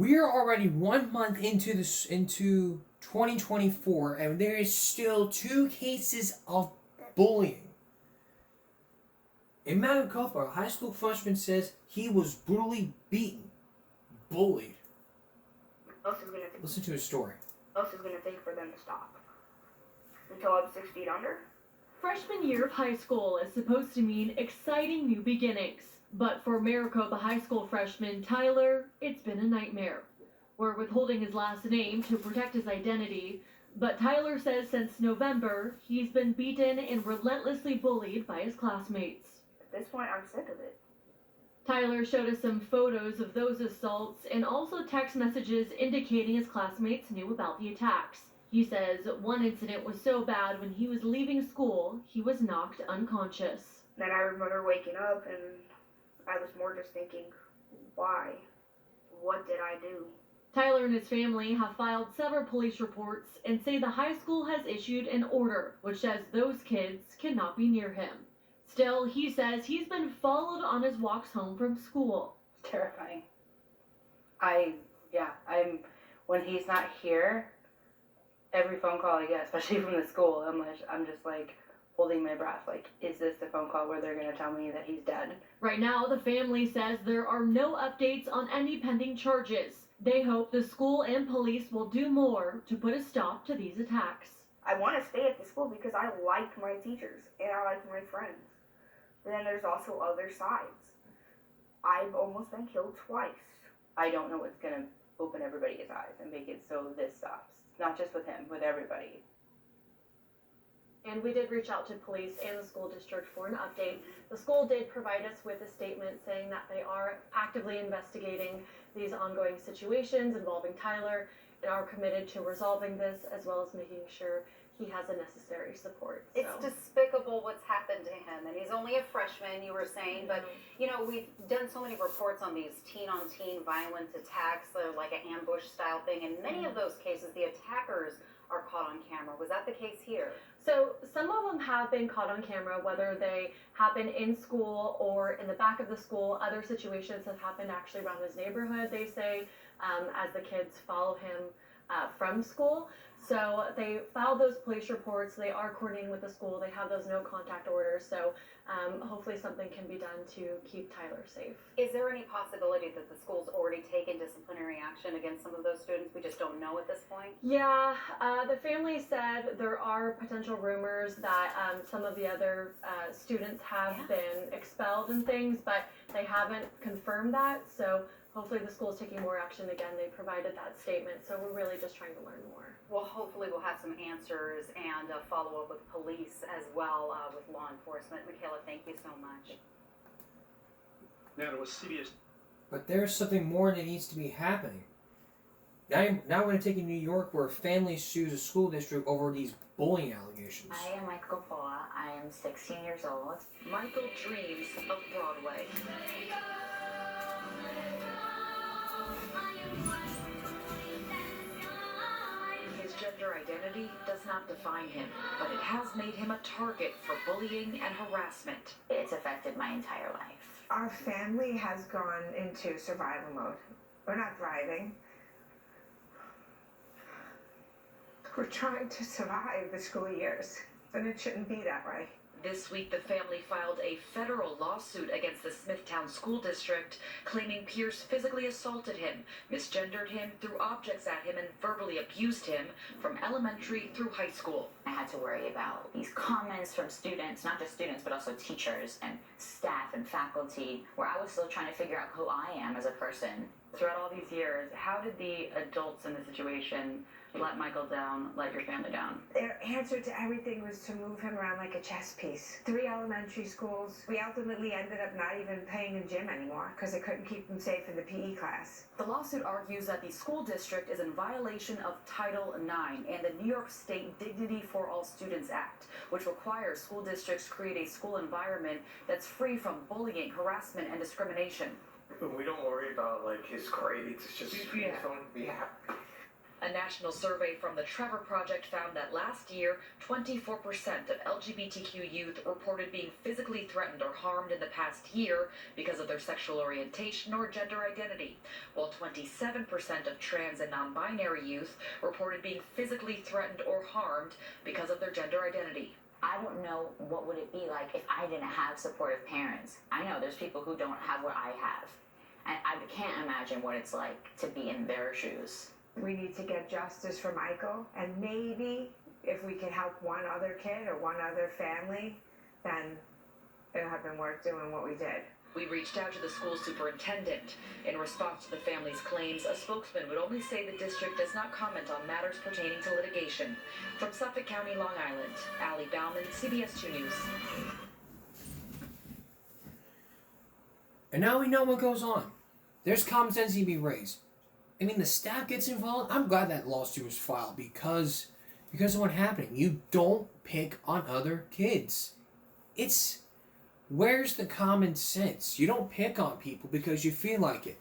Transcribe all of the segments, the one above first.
We're already 1 month into 2024, and there is still 2 cases of bullying. In Maricopa, a high school freshman says he was brutally beaten, bullied. Listen to his story. What else is going to take for them to stop? Until I'm 6 feet under? Freshman year of high school is supposed to mean exciting new beginnings. But for Maricopa High School freshman Tyler, it's been a nightmare. We're withholding his last name to protect his identity, but Tyler says since November, he's been beaten and relentlessly bullied by his classmates. At this point, I'm sick of it. Tyler showed us some photos of those assaults and also text messages indicating his classmates knew about the attacks. He says one incident was so bad when he was leaving school, he was knocked unconscious. Then I remember waking up and I was more just thinking, why? What did I do? Tyler and his family have filed several police reports and say the high school has issued an order which says those kids cannot be near him. Still, he says he's been followed on his walks home from school. It's terrifying. When he's not here, every phone call I get, especially from the school, I'm just like holding my breath. Like, is this the phone call where they're going to tell me that he's dead? Right now, the family says there are no updates on any pending charges. They hope the school and police will do more to put a stop to these attacks. I want to stay at the school because I like my teachers and I like my friends. But then there's also other sides. I've almost been killed twice. I don't know what's going to open everybody's eyes and make it so this stops. Not just with him, with everybody. And we did reach out to police and the school district for an update. The school did provide us with a statement saying that they are actively investigating these ongoing situations involving Tyler and are committed to resolving this as well as making sure he has the necessary support. It's despicable what's happened to him, and he's only a freshman, you were saying, but you know, we've done so many reports on these teen-on-teen violent attacks, like an ambush style thing, and many of those cases, the attackers are caught on camera. Was that the case here? So some of them have been caught on camera, whether they happen in school or in the back of the school. Other situations have happened actually around his neighborhood, they say, as the kids follow him from school. So they filed those police reports. They are coordinating with the school. They have those no contact orders. So hopefully something can be done to keep Tyler safe. Is there any possibility that the school's already taken disciplinary action against some of those students? We just don't know at this point. Yeah, the family said there are potential rumors that some of the other students have been expelled and things, but they haven't confirmed that. So hopefully the school is taking more action again. They provided that statement, so we're really just trying to learn more. Well, hopefully we'll have some answers and follow up with police as well with law enforcement. Michaela, thank you so much. Now to a CBS. But there's something more that needs to be happening. Now we're going to take in New York where a family sues a school district over these bullying allegations. I am Michael Paula. I am 16 years old. Michael dreams of Broadway. His gender identity does not define him, but it has made him a target for bullying and harassment. It's affected my entire life. Our family has gone into survival mode. We're not thriving. We're trying to survive the school years, and it shouldn't be that way. This week, the family filed a federal lawsuit against the Smithtown School District, claiming Pierce physically assaulted him, misgendered him, threw objects at him, and verbally abused him from elementary through high school. I had to worry about these comments from students, not just students, but also teachers and staff and faculty, where I was still trying to figure out who I am as a person. Throughout all these years, how did the adults in the situation let Michael down, let your family down? Their answer to everything was to move him around like a chess piece. 3 elementary schools. We ultimately ended up not even paying a gym anymore because they couldn't keep him safe in the PE class. The lawsuit argues that the school district is in violation of Title IX and the New York State Dignity for All Students Act, which requires school districts create a school environment that's free from bullying, harassment, and discrimination. We don't worry about like his grades. It's just he's going to be happy. A national survey from the Trevor Project found that last year, 24% of LGBTQ youth reported being physically threatened or harmed in the past year because of their sexual orientation or gender identity, while 27% of trans and non-binary youth reported being physically threatened or harmed because of their gender identity. I don't know what would it be like if I didn't have supportive parents. I know there's people who don't have what I have, and I can't imagine what it's like to be in their shoes. We need to get justice for Michael, and maybe if we can help one other kid or one other family, then it'll have been worth doing what we did. We reached out to the school superintendent. In response to the family's claims, a spokesman would only say the district does not comment on matters pertaining to litigation. From Suffolk County, Long Island, Allie Bauman, CBS 2 News. And now we know what goes on. There's common sense to be raised. I mean, the staff gets involved. I'm glad that lawsuit was filed because of what happened. You don't pick on other kids. Where's the common sense? You don't pick on people because you feel like it.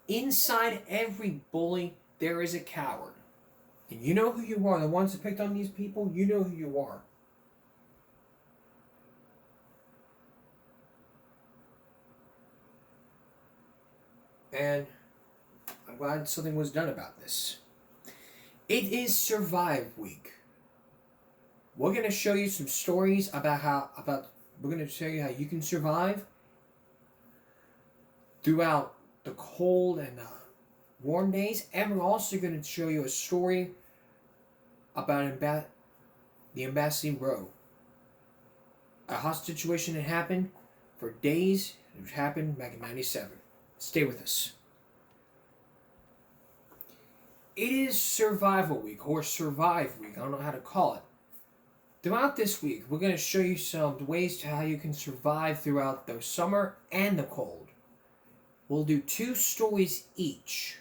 Inside every bully, there is a coward. And you know who you are. The ones that picked on these people, you know who you are. And I'm glad something was done about this. It is Survive Week. We're going to show you some stories we're going to show you how you can survive throughout the cold and warm days. And we're also going to show you a story about the Embassy Row. A hostage situation that happened for days. It happened back in '97. Stay with us. It is Survival Week, or Survive Week. I don't know how to call it. Throughout this week, we're going to show you some ways to how you can survive throughout the summer and the cold. We'll do 2 stories each.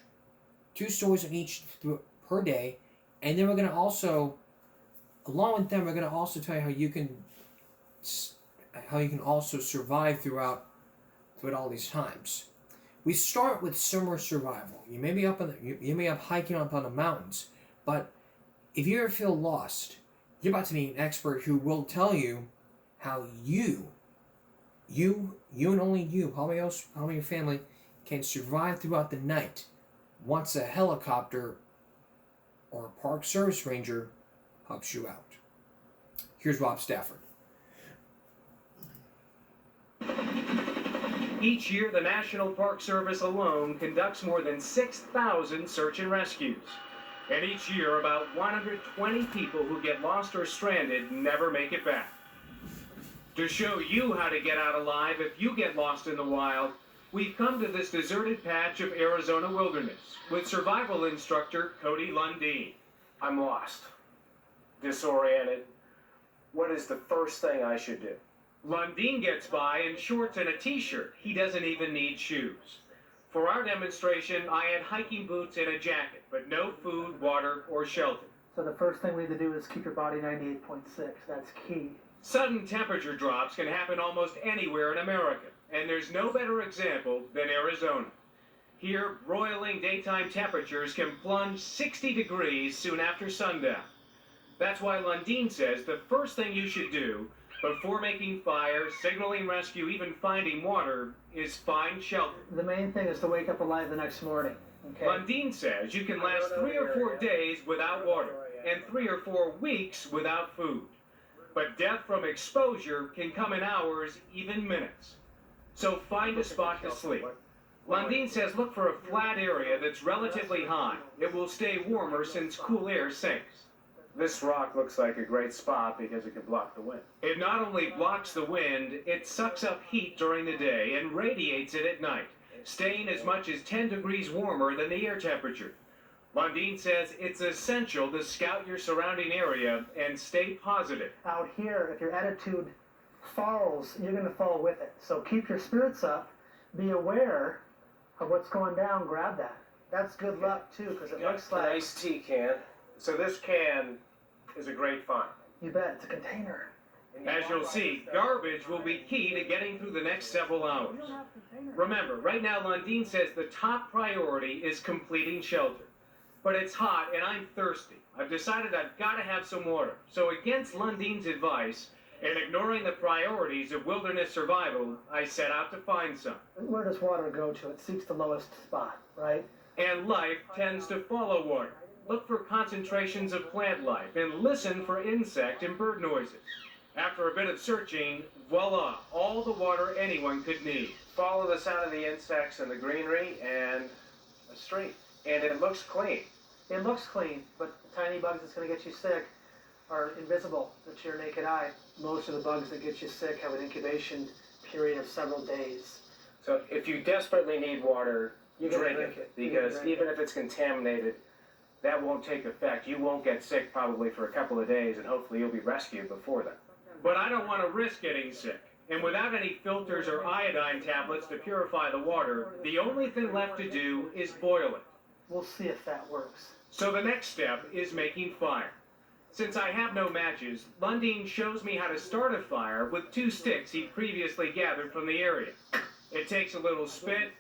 2 stories on each per day. And then we're going to also, along with them, we're going to also tell you how you can also survive throughout all these times. We start with summer survival. You may be up hiking up on the mountains, but if you ever feel lost, you're about to meet an expert who will tell you how you and only you, probably your family, can survive throughout the night once a helicopter or a park service ranger helps you out. Here's Rob Stafford. Each year, the National Park Service alone conducts more than 6,000 search and rescues. And each year, about 120 people who get lost or stranded never make it back. To show you how to get out alive if you get lost in the wild, we've come to this deserted patch of Arizona wilderness with survival instructor Cody Lundeen. I'm lost, disoriented. What is the first thing I should do? Lundeen gets by in shorts and a t-shirt. He doesn't even need shoes. For our demonstration, I had hiking boots and a jacket, but no food, water, or shelter. So the first thing we need to do is keep your body 98.6. That's key. Sudden temperature drops can happen almost anywhere in America, and there's no better example than Arizona. Here, broiling daytime temperatures can plunge 60 degrees soon after sundown. That's why Lundeen says the first thing you should do before making fire, signaling rescue, even finding water, is find shelter. The main thing is to wake up alive the next morning. Okay? Lundeen says you can last 3 or 4 days without water and 3 or 4 weeks without food. But death from exposure can come in hours, even minutes. So find a spot to sleep. Lundeen says look for a flat area that's relatively high. It will stay warmer since cool air sinks. This rock looks like a great spot because it can block the wind. It not only blocks the wind, it sucks up heat during the day and radiates it at night, staying as much as 10 degrees warmer than the air temperature. Lundeen says it's essential to scout your surrounding area and stay positive. Out here, if your attitude falls, you're going to fall with it. So keep your spirits up, be aware of what's going down, grab that. That's good luck too, because it looks like... An iced tea can. So this can is a great find. You bet, it's a container. As you'll see, garbage will be key to getting through the next several hours. Remember, right now Lundeen says the top priority is completing shelter. But it's hot and I'm thirsty. I've decided I've got to have some water. So against Lundine's advice, and ignoring the priorities of wilderness survival, I set out to find some. Where does water go to? It seeks the lowest spot, right? And life tends to follow water. Look for concentrations of plant life and listen for insect and bird noises. After a bit of searching, voila, all the water anyone could need. Follow the sound of the insects and the greenery and a stream. And it looks clean. It looks clean, but the tiny bugs that's going to get you sick are invisible to your naked eye. Most of the bugs that get you sick have an incubation period of several days. So if you desperately need water, You can drink drink it. it. You can Because drink even it. if it's contaminated, that won't take effect. You won't get sick probably for a couple of days, and hopefully you'll be rescued before then. But I don't want to risk getting sick. And without any filters or iodine tablets to purify the water, the only thing left to do is boil it. We'll see if that works. So the next step is making fire. Since I have no matches, Lundin shows me how to start a fire with 2 sticks he'd previously gathered from the area. It takes a little spit,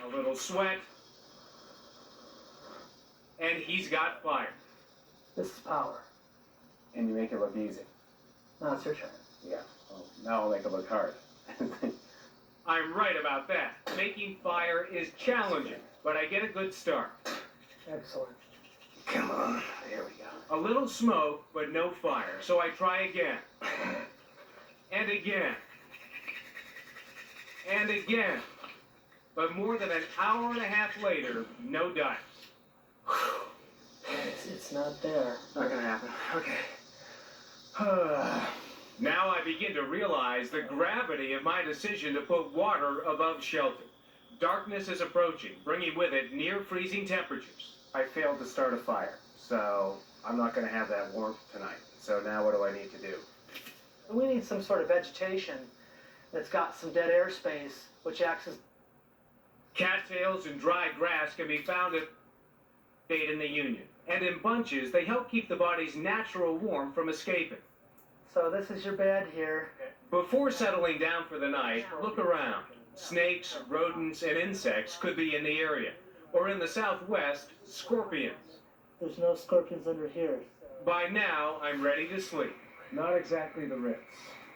a little sweat, and he's got fire. This is power. And you make it look easy. Now it's your turn. Yeah. Well, now I'll make it look hard. I'm right about that. Making fire is challenging, but I get a good start. Excellent. Come on. There we go. A little smoke, but no fire, so I try again. And again. And again. But more than an hour and a half later, no dice. It's not there. Not gonna happen. Okay. Now I begin to realize the gravity of my decision to put water above shelter. Darkness is approaching, bringing with it near freezing temperatures. I failed to start a fire, so I'm not gonna have that warmth tonight. So now what do I need to do? We need some sort of vegetation that's got some dead air space, which acts as... Cattails and dry grass can be found at State in the Union, and in bunches they help keep the body's natural warmth from escaping. So this is your bed here. Before settling down for the night, look around. Snakes, rodents, and insects could be in the area. Or in the southwest, scorpions. There's no scorpions under here. By now, I'm ready to sleep. Not exactly the Ritz.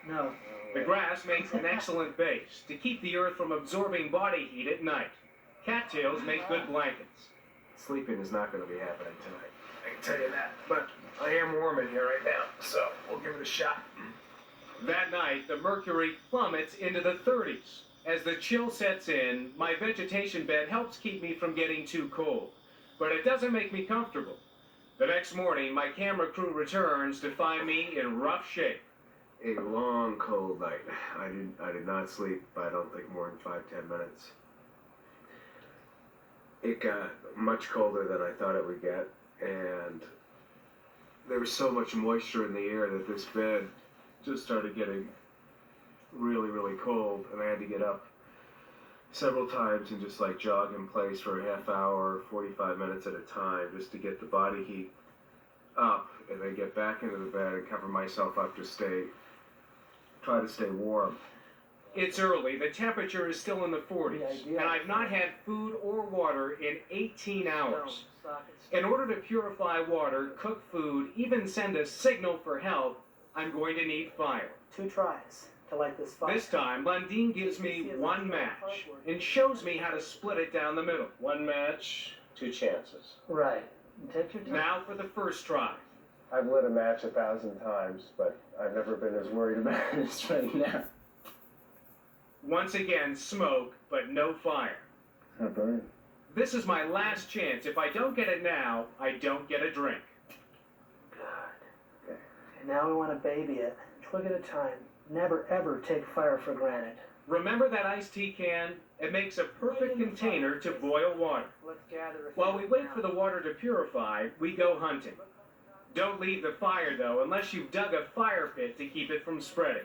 No. The grass makes an excellent base to keep the earth from absorbing body heat at night. Cattails make good blankets. Sleeping is not gonna be happening tonight. I can tell you that. But I am warm in here right now, so we'll give it a shot. That night, the mercury plummets into the 30s. As the chill sets in, my vegetation bed helps keep me from getting too cold. But it doesn't make me comfortable. The next morning, my camera crew returns to find me in rough shape. A long, cold night. I did not sleep, I don't think, more than 5-10 minutes. It got much colder than I thought it would get, and there was so much moisture in the air that this bed just started getting really, really cold, and I had to get up several times and just like jog in place for a half hour, 45 minutes at a time, just to get the body heat up, and then get back into the bed and cover myself up to try to stay warm. It's early, the temperature is still in the 40s, and I've not had food or water in 18 hours. In order to purify water, cook food, even send a signal for help, I'm going to need fire. 2 tries to light this fire. This time, Lundin gives me 1 match and shows me how to split it down the middle. 1 match, 2 chances. Right. Take your time. Now for the first try. I've lit a match 1,000 times, but I've never been as worried about it as right now. Once again, smoke, but no fire. Not burning. This is my last chance. If I don't get it now, I don't get a drink. Good. And now we want to baby it. Twig at a time. Never ever take fire for granted. Remember that iced tea can? It makes a perfect container to boil water. Let's gather a While we wait for the water to purify, we go hunting. Don't leave the fire, though, unless you've dug a fire pit to keep it from spreading.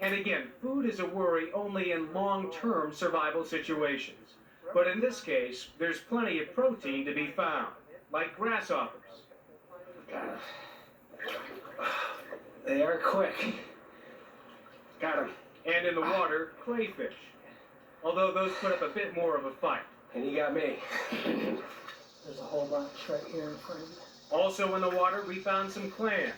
And again, food is a worry only in long-term survival situations. But in this case, there's plenty of protein to be found, like grasshoppers. They are quick. Got him. And in the water, crayfish. Although those put up a bit more of a fight. And he got me. There's a whole bunch right here in front of you. Also in the water, we found some clams.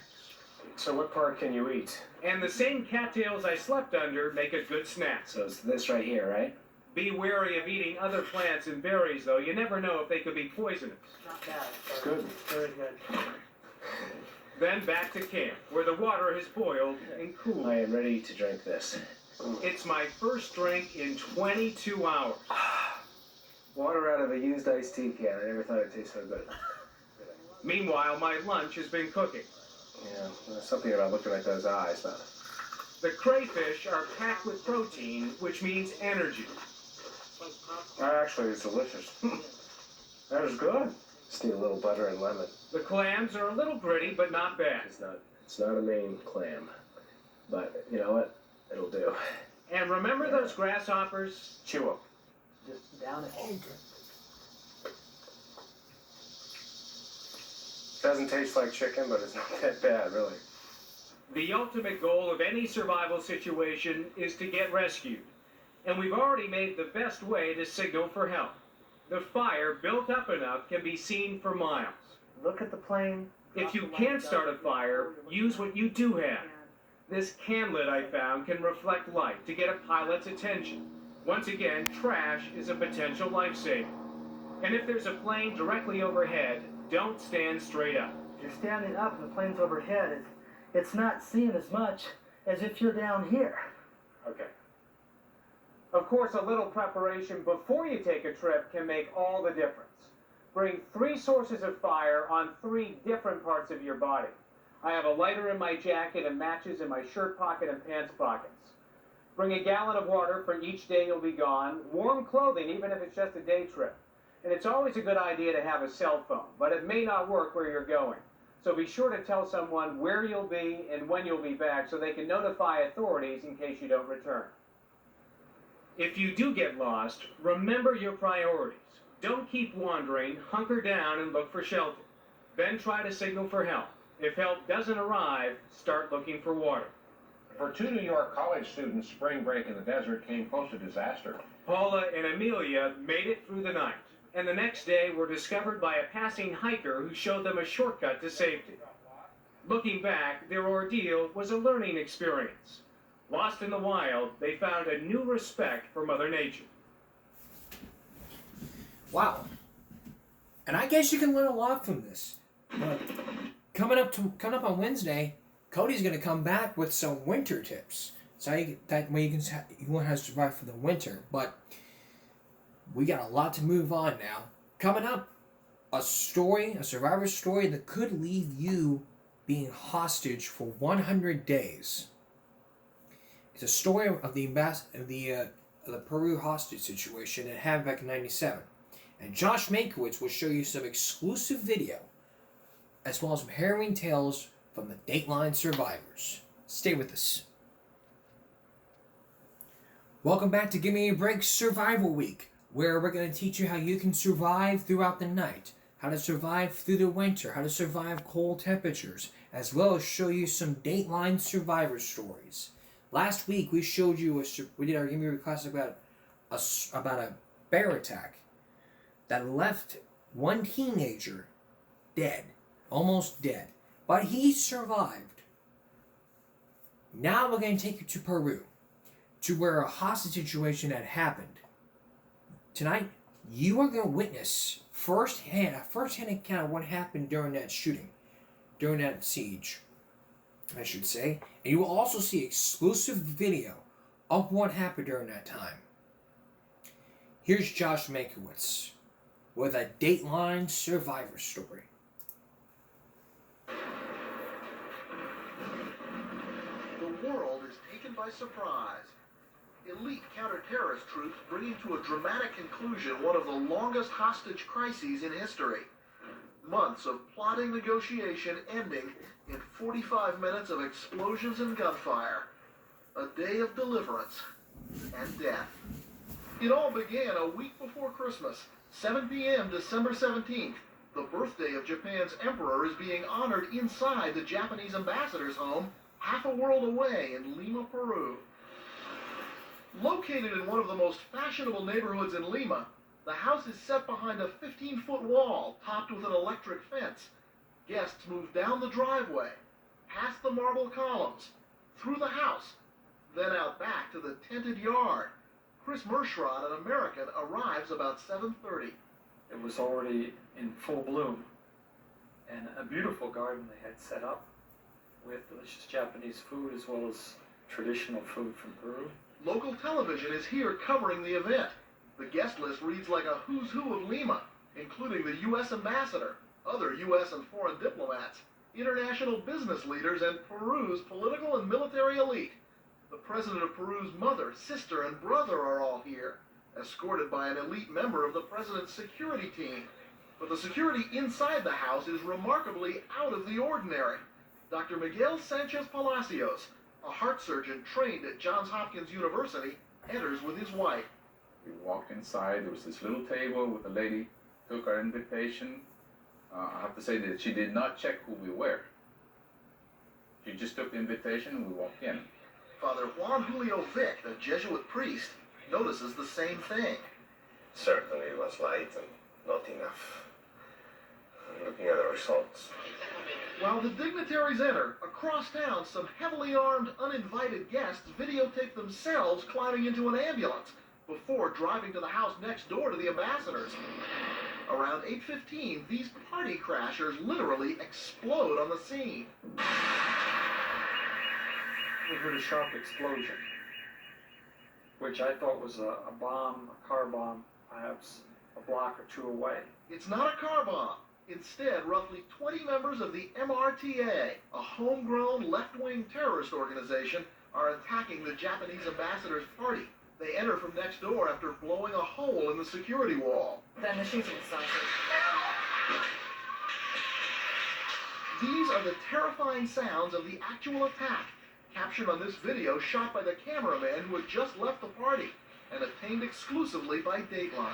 So what part can you eat? And the same cattails I slept under make a good snack. So it's this right here, right? Be wary of eating other plants and berries, though. You never know if they could be poisonous. Not bad. It's good. Very good. Then back to camp, where the water has boiled and cooled. I am ready to drink this. It's my first drink in 22 hours. Water out of a used iced tea can. I never thought it tasted so good. Meanwhile, my lunch has been cooking. Yeah, there's something about looking at those eyes, though. The crayfish are packed with protein, which means energy. Actually, it's delicious. That was good. Just need a little butter and lemon. The clams are a little gritty, but not bad. It's not a Maine clam. But you know what? It'll do. And remember those grasshoppers? Chew 'em. Just down it. Doesn't taste like chicken, but it's not that bad, really. The ultimate goal of any survival situation is to get rescued. And we've already made the best way to signal for help. The fire, built up enough, can be seen for miles. Look at the plane. If you can't start a fire, use what you do have. This canlet I found can reflect light to get a pilot's attention. Once again, trash is a potential lifesaver. And if there's a plane directly overhead, don't stand straight up. If you're standing up and the plane's overhead, it's not seeing as much as if you're down here. Okay. Of course, a little preparation before you take a trip can make all the difference. Bring 3 sources of fire on 3 different parts of your body. I have a lighter in my jacket and matches in my shirt pocket and pants pockets. Bring a gallon of water for each day you'll be gone. Warm clothing, even if it's just a day trip. And it's always a good idea to have a cell phone, but it may not work where you're going. So be sure to tell someone where you'll be and when you'll be back so they can notify authorities in case you don't return. If you do get lost, remember your priorities. Don't keep wandering, hunker down and look for shelter. Then try to signal for help. If help doesn't arrive, start looking for water. For 2 New York college students, spring break in the desert came close to disaster. Paula and Amelia made it through the night, and the next day were discovered by a passing hiker who showed them a shortcut to safety. Looking back, their ordeal was a learning experience. Lost in the wild, they found a new respect for Mother Nature. Wow. And I guess you can learn a lot from this. But coming up on Wednesday, Cody's going to come back with some winter tips. So that way you learn how to survive for the winter. But we got a lot to move on now. Coming up, a survivor story that could leave you being hostage for 100 days. It's a story of the Peru hostage situation that happened back in '97. And Josh Mankiewicz will show you some exclusive video, as well as some harrowing tales from the Dateline survivors. Stay with us. Welcome back to Give Me a Break Survival Week, where we're going to teach you how you can survive throughout the night, how to survive through the winter, how to survive cold temperatures, as well as show you some Dateline survivor stories. Last week we showed you we did our Give Me a Break class about a bear attack that left one teenager dead, almost dead, but he survived. Now we're going to take you to Peru, to where a hostage situation had happened. Tonight, you are going to witness firsthand account of what happened during that shooting, during that siege, I should say. And you will also see exclusive video of what happened during that time. Here's Josh Mankiewicz with a Dateline survivor story. The world is taken by surprise. Elite counter-terrorist troops bringing to a dramatic conclusion one of the longest hostage crises in history. Months of plotting negotiation ending in 45 minutes of explosions and gunfire. A day of deliverance and death. It all began a week before Christmas, 7 p.m. December 17th. The birthday of Japan's emperor is being honored inside the Japanese ambassador's home, half a world away in Lima, Peru. Located in one of the most fashionable neighborhoods in Lima, the The house is set behind a 15-foot wall topped with an electric fence. Guests move down the driveway, past the marble columns, through the house, then out back to the tented yard. Chris Merschrod, an American, arrives about 7:30. It was already in full bloom, and a beautiful garden they had set up with delicious Japanese food as well as traditional food from Peru. Local television is here covering the event. The guest list reads like a who's who of Lima, including the U.S. ambassador, other U.S. and foreign diplomats, international business leaders, and Peru's political and military elite. The president of Peru's mother, sister, and brother are all here, escorted by an elite member of the president's security team. But the security inside the house is remarkably out of the ordinary. Dr. Miguel Sanchez Palacios, a heart surgeon trained at Johns Hopkins University, enters with his wife. We walked inside, there was this little table with a lady, took our invitation. I have to say that she did not check who we were. She just took the invitation and we walked in. Father Juan Julio Vic, a Jesuit priest, notices the same thing. Certainly it was light and not enough. Looking at the results. While the dignitaries enter, across town some heavily armed, uninvited guests videotape themselves climbing into an ambulance before driving to the house next door to the ambassadors. Around 8:15, these party crashers literally explode on the scene. We heard a sharp explosion, which I thought was a bomb, a car bomb, perhaps a block or two away. It's not a car bomb. Instead, roughly 20 members of the MRTA, a homegrown left-wing terrorist organization, are attacking the Japanese ambassador's party. They enter from next door after blowing a hole in the security wall. Then the shooting started. These are the terrifying sounds of the actual attack, captured on this video shot by the cameraman who had just left the party and obtained exclusively by Dateline.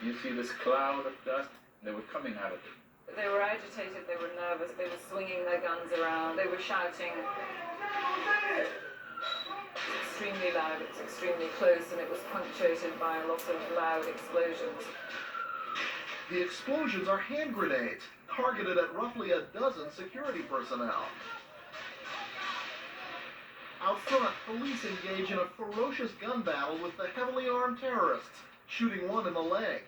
You see this cloud of dust? They were coming out of it. They were agitated, they were nervous, they were swinging their guns around, they were shouting. It's extremely loud, it's extremely close, and it was punctuated by a lot of loud explosions. The explosions are hand grenades, targeted at roughly a dozen security personnel. Out front, police engage in a ferocious gun battle with the heavily armed terrorists, shooting one in the leg.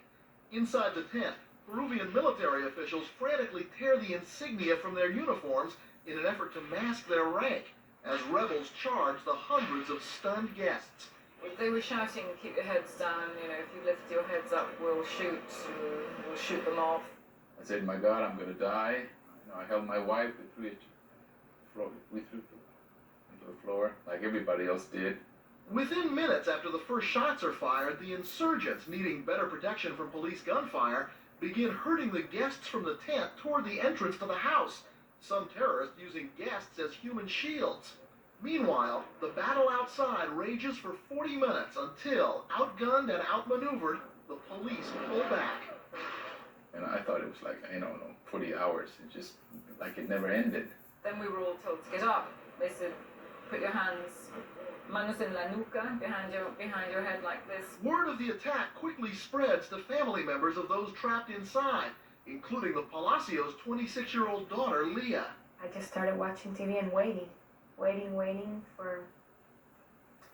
Inside the tent, Peruvian military officials frantically tear the insignia from their uniforms in an effort to mask their rank, as rebels charge the hundreds of stunned guests. They were shouting, keep your heads down, you know, if you lift your heads up, we'll shoot them off. I said, my God, I'm going to die. I held my wife, we threw into the floor, like everybody else did. Within minutes after the first shots are fired, the insurgents, needing better protection from police gunfire, begin herding the guests from the tent toward the entrance to the house, some terrorists using guests as human shields. Meanwhile, the battle outside rages for 40 minutes until, outgunned and outmaneuvered, the police pull back. And I thought it was like, 40 hours. It just, like it never ended. Then we were all told to get up. They said, put your hands, manos en la nuca, behind your head like this. Word of the attack quickly spreads to family members of those trapped inside, including the Palacios' 26-year-old daughter, Leah. I just started watching TV and waiting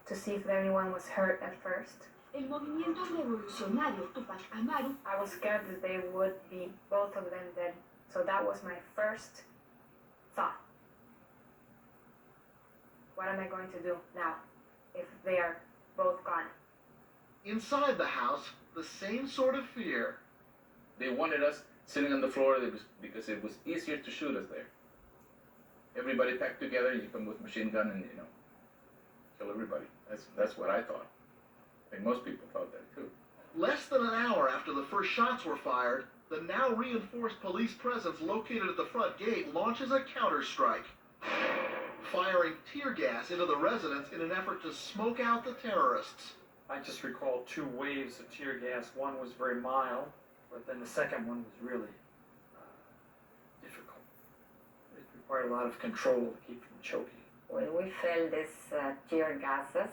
to see if anyone was hurt at first. El movimiento revolucionario Tupac Amaru. I was scared that they would be, both of them, dead. So that was my first thought. What am I going to do now if they are both gone? Inside the house, the same sort of fear. They wanted us sitting on the floor because it was easier to shoot us there. Everybody packed together, you come with machine gun and, kill everybody. That's what I thought. I think most people thought that too. Less than an hour after the first shots were fired, the now reinforced police presence located at the front gate launches a counterstrike, firing tear gas into the residence in an effort to smoke out the terrorists. I just recall 2 waves of tear gas. One was very mild, but then the second one was really difficult. It required a lot of control to keep from choking. When we felt these tear gases,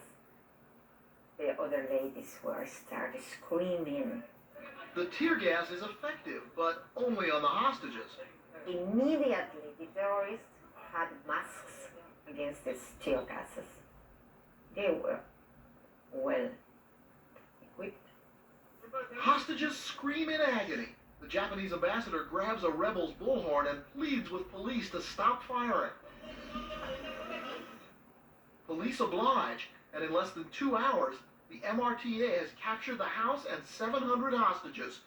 the other ladies were started screaming. The tear gas is effective, but only on the hostages. Immediately, the terrorists had masks against these tear gases. They were well equipped. Hostages scream in agony. The Japanese ambassador grabs a rebel's bullhorn and pleads with police to stop firing. Police oblige, and in less than 2 hours, the MRTA has captured the house and 700 hostages.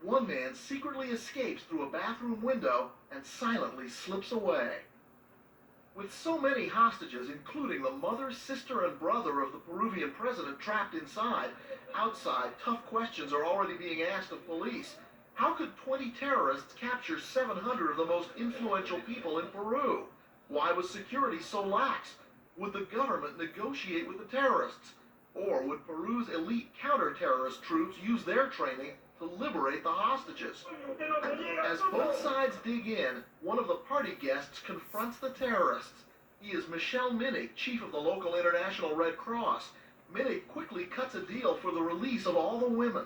One man secretly escapes through a bathroom window and silently slips away. With so many hostages, including the mother, sister, and brother of the Peruvian president trapped inside, outside, tough questions are already being asked of police. How could 20 terrorists capture 700 of the most influential people in Peru? Why was security so lax? Would the government negotiate with the terrorists? Or would Peru's elite counter-terrorist troops use their training to liberate the hostages? As both sides dig in, one of the party guests confronts the terrorists. He is Michel Minig, chief of the local International Red Cross. Minig quickly cuts a deal for the release of all the women.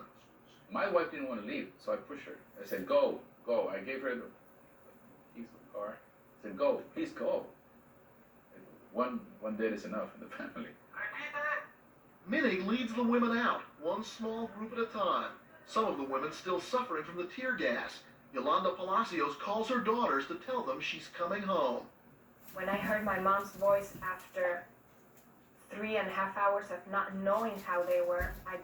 My wife didn't want to leave, so I pushed her. I said, go, go. I gave her the keys to the car. I said, go, please go. One dead is enough in the family. Minig leads the women out, one small group at a time. Some of the women still suffering from the tear gas. Yolanda Palacios calls her daughters to tell them she's coming home. When I heard my mom's voice after 3.5 hours of not knowing how they were, I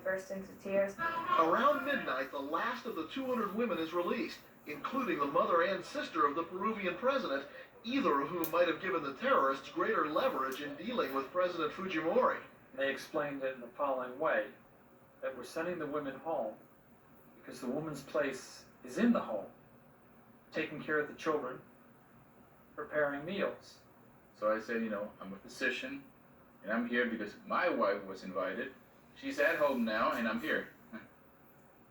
burst into tears. Around midnight, the last of the 200 women is released, including the mother and sister of the Peruvian president, either of whom might have given the terrorists greater leverage in dealing with President Fujimori. They explained it in the following way, that we're sending the women home because the woman's place is in the home, taking care of the children, preparing meals. So I said, I'm a physician, and I'm here because my wife was invited. She's at home now, and I'm here.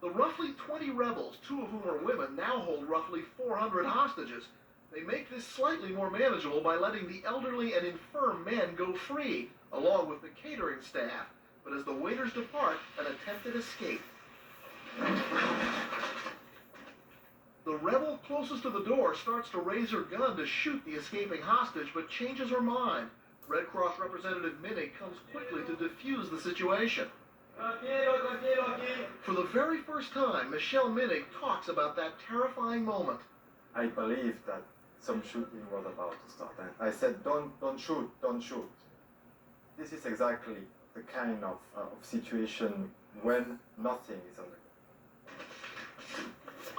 The roughly 20 rebels, 2 of whom are women, now hold roughly 400 hostages. They make this slightly more manageable by letting the elderly and infirm men go free, along with the catering staff. But as the waiters depart, an attempted escape. The rebel closest to the door starts to raise her gun to shoot the escaping hostage, but changes her mind. Red Cross representative Minig comes quickly to defuse the situation. For the very first time, Michel Minig talks about that terrifying moment. I believe that some shooting was about to start. And I said, don't shoot, don't shoot. This is exactly the kind of situation when nothing is on the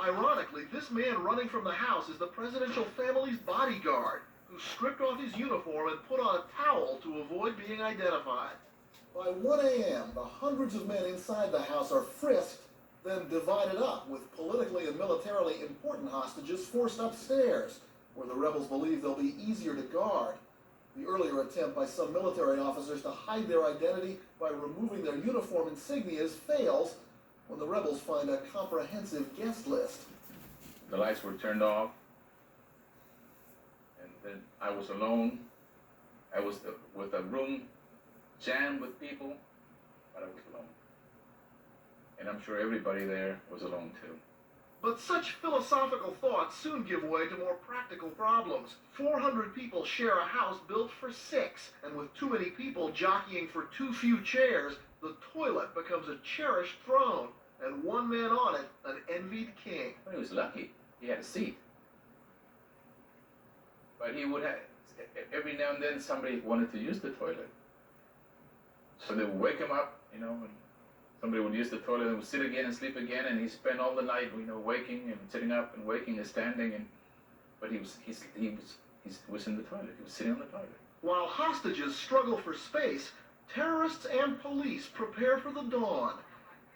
ground. Ironically, this man running from the house is the presidential family's bodyguard, who stripped off his uniform and put on a towel to avoid being identified. By 1 a.m., the hundreds of men inside the house are frisked, then divided up, with politically and militarily important hostages forced upstairs, where the rebels believe they'll be easier to guard. The earlier attempt by some military officers to hide their identity by removing their uniform insignias fails when the rebels find a comprehensive guest list. The lights were turned off, and then I was alone. I was with a room jammed with people, but I was alone. And I'm sure everybody there was alone too. But such philosophical thoughts soon give way to more practical problems. 400 people share a house built for 6, and with too many people jockeying for too few chairs, the toilet becomes a cherished throne, and one man on it, an envied king. Well, he was lucky. He had a seat. But he would have, every now and then somebody wanted to use the toilet. So they would wake him up, and somebody would use the toilet and would sit again and sleep again, and he spent all the night, waking and sitting up and waking and standing, but he was in the toilet. He was sitting on the toilet. While hostages struggle for space, terrorists and police prepare for the dawn.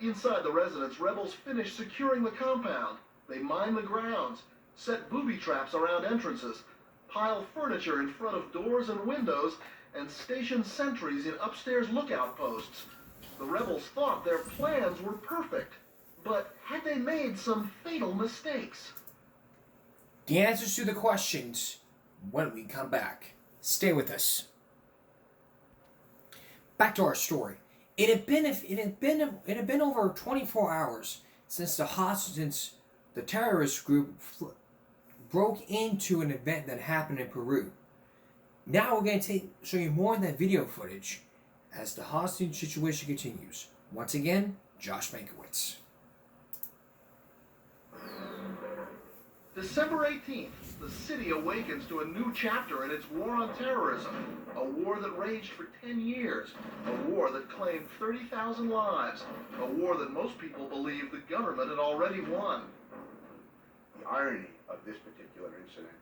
Inside the residence, rebels finish securing the compound. They mine the grounds, set booby traps around entrances, pile furniture in front of doors and windows, and station sentries in upstairs lookout posts. The rebels thought their plans were perfect, but had they made some fatal mistakes? The answers to the questions when we come back. Stay with us. back to our story. It had been over 24 hours since the terrorist group broke into an event that happened in Peru. Now we're going to show you more of that video footage as the hostage situation continues. Once again, Josh Mankiewicz. December 18th, the city awakens to a new chapter in its war on terrorism, a war that raged for 10 years, a war that claimed 30,000 lives, a war that most people believe the government had already won. The irony of this particular incident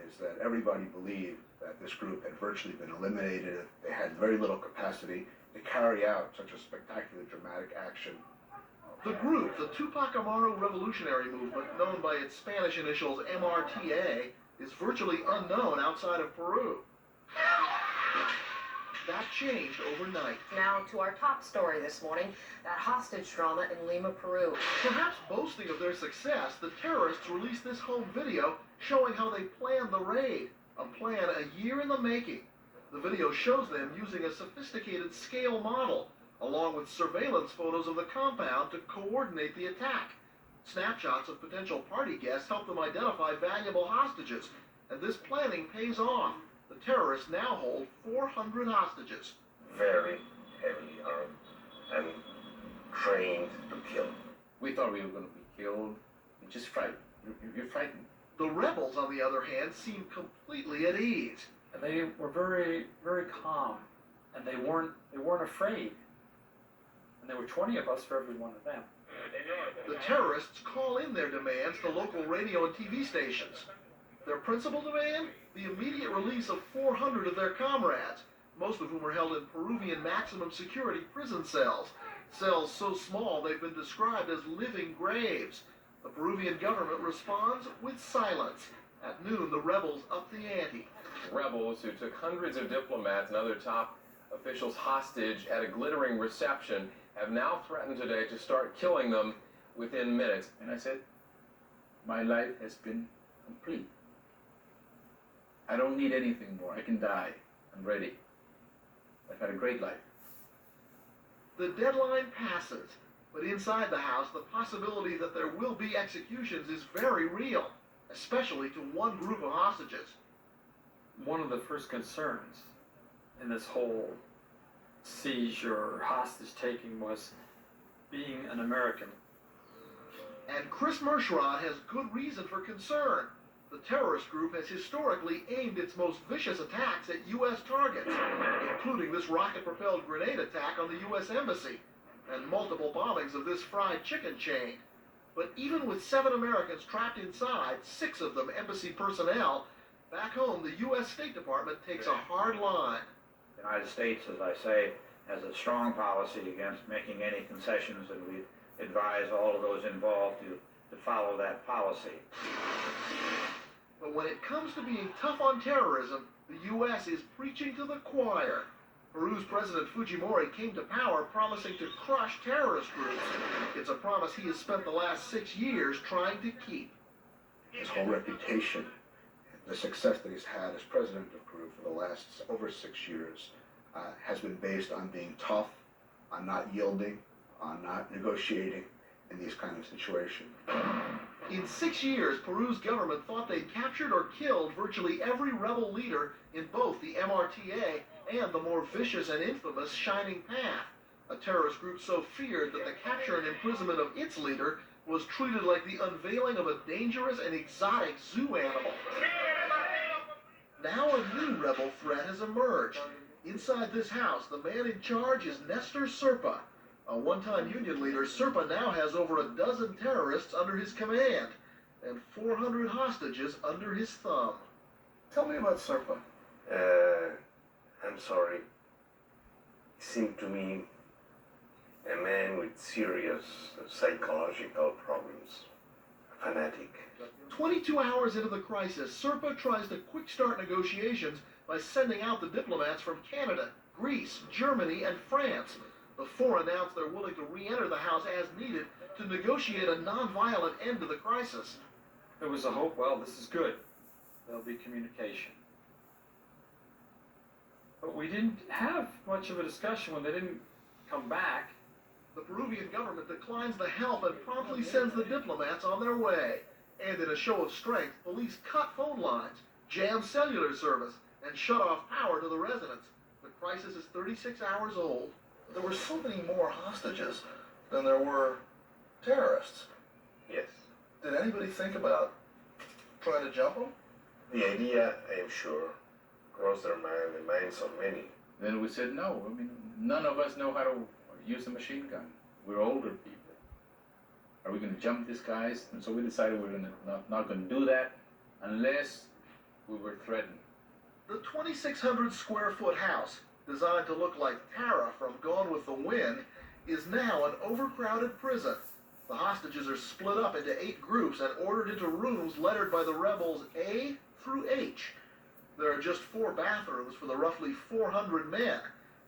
is that everybody believed that this group had virtually been eliminated. They had very little capacity to carry out such a spectacular, dramatic action. The group, the Tupac Amaru Revolutionary Movement, known by its Spanish initials MRTA, is virtually unknown outside of Peru. That changed overnight. Now to our top story this morning, that hostage drama in Lima, Peru. Perhaps boasting of their success, the terrorists released this home video showing how they planned the raid, a plan a year in the making. The video shows them using a sophisticated scale model, along with surveillance photos of the compound to coordinate the attack. Snapshots of potential party guests help them identify valuable hostages, and this planning pays off. The terrorists now hold 400 hostages. Very heavily armed and trained to kill. We thought we were going to be killed. We're just frightened. You're frightened. The rebels, on the other hand, seem completely at ease. And they were very, very calm, and they weren't afraid. And there were 20 of us for every one of them. The terrorists call in their demands to local radio and TV stations. Their principal demand? The immediate release of 400 of their comrades, most of whom are held in Peruvian maximum security prison cells. Cells so small they've been described as living graves. The Peruvian government responds with silence. At noon, the rebels up the ante. Rebels who took hundreds of diplomats and other top officials hostage at a glittering reception have now threatened today to start killing them within minutes. And I said, my life has been complete. I don't need anything more. I can die. I'm ready. I've had a great life. The deadline passes, but inside the house, the possibility that there will be executions is very real, especially to one group of hostages. One of the first concerns in this whole seizure, hostage taking, was being an American. And Chris Mershrod has good reason for concern. The terrorist group has historically aimed its most vicious attacks at U.S. targets, including this rocket-propelled grenade attack on the U.S. Embassy, and multiple bombings of this fried chicken chain. But even with 7 Americans trapped inside, 6 of them embassy personnel, back home the U.S. State Department takes a hard line. The United States, as I say, has a strong policy against making any concessions, and we advise all of those involved to follow that policy. But when it comes to being tough on terrorism, the U.S. is preaching to the choir. Peru's President Fujimori came to power promising to crush terrorist groups. It's a promise he has spent the last 6 years trying to keep. His whole reputation, the success that he's had as president of Peru for the last over 6 years, has been based on being tough, on not yielding, on not negotiating in these kind of situations. In 6 years, Peru's government thought they'd captured or killed virtually every rebel leader in both the MRTA and the more vicious and infamous Shining Path, a terrorist group so feared that the capture and imprisonment of its leader was treated like the unveiling of a dangerous and exotic zoo animal. Now a new rebel threat has emerged. Inside this house, the man in charge is Nestor Serpa. A one-time union leader, Serpa now has over a dozen terrorists under his command and 400 hostages under his thumb. Tell me about Serpa. I'm sorry. He seemed to me a man with serious psychological problems. A fanatic. 22 hours into the crisis, Serpa tries to quick-start negotiations by sending out the diplomats from Canada, Greece, Germany, and France. The 4 announced they're willing to re-enter the house as needed to negotiate a non-violent end to the crisis. There was a hope, well, this is good. There'll be communication. But we didn't have much of a discussion when they didn't come back. The Peruvian government declines the help and promptly sends the diplomats on their way. And in a show of strength, police cut phone lines, jam cellular service, and shut off power to the residents. The crisis is 36 hours old. There were so many more hostages than there were terrorists. Yes. Did anybody think about trying to jump them? The idea, I am sure, crossed the minds of many. Then we said no. I mean, none of us know how to use a machine gun. We're older people. Are we going to jump these guys? And so we decided we're not going to do that unless we were threatened. The 2,600 square foot house, designed to look like Tara from Gone with the Wind, is now an overcrowded prison. The hostages are split up into 8 groups and ordered into rooms lettered by the rebels A through H. There are just 4 bathrooms for the roughly 400 men,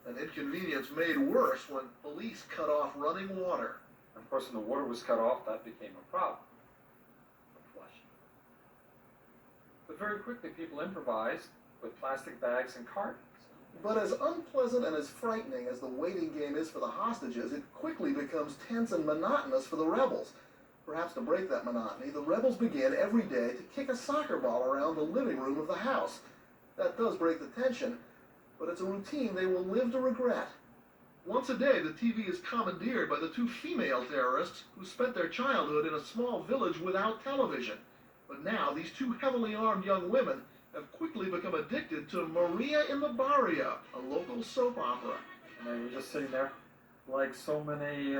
an inconvenience made worse when police cut off running water. Of course, when the water was cut off, that became a problem. Flushing. But very quickly, people improvised with plastic bags and cartons. But as unpleasant and as frightening as the waiting game is for the hostages, it quickly becomes tense and monotonous for the rebels. Perhaps to break that monotony, the rebels begin every day to kick a soccer ball around the living room of the house. That does break the tension, but it's a routine they will live to regret. Once a day, the TV is commandeered by the 2 female terrorists who spent their childhood in a small village without television. But now, these 2 heavily armed young women have quickly become addicted to Maria in the Barrio, a local soap opera. And they were just sitting there like so many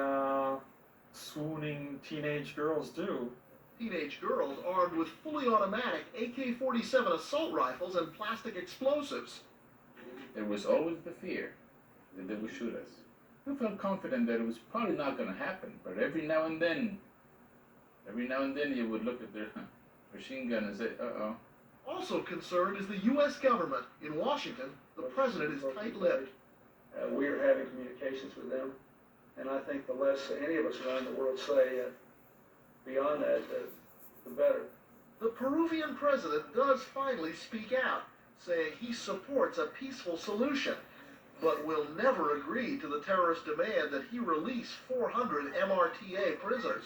swooning teenage girls do. Teenage girls armed with fully automatic AK-47 assault rifles and plastic explosives. There was always the fear that they would shoot us. We felt confident that it was probably not going to happen, but every now and then you would look at their machine gun and say, uh-oh. Also concerned is the U.S. government. In Washington, the president is tight-lipped. We're having communications with them, and I think the less any of us around the world say beyond that, the better. The Peruvian president does finally speak out, saying he supports a peaceful solution, but will never agree to the terrorist demand that he release 400 MRTA prisoners.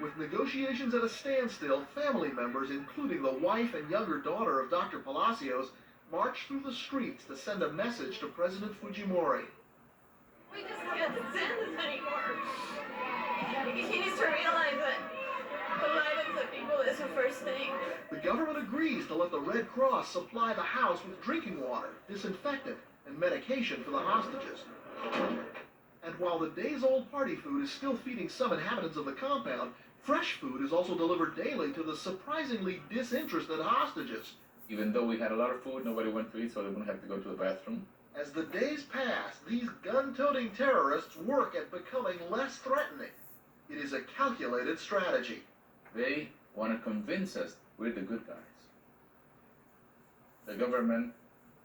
With negotiations at a standstill, family members, including the wife and younger daughter of Dr. Palacios, marched through the streets to send a message to President Fujimori. We just can't stand this anymore. He needs to realize that the lives of people is the first thing. The government agrees to let the Red Cross supply the house with drinking water, disinfectant, and medication for the hostages. And while the days-old party food is still feeding some inhabitants of the compound, fresh food is also delivered daily to the surprisingly disinterested hostages. Even though we had a lot of food, nobody went to eat, so they wouldn't have to go to the bathroom. As the days pass, these gun-toting terrorists work at becoming less threatening. It is a calculated strategy. They want to convince us we're the good guys. The government,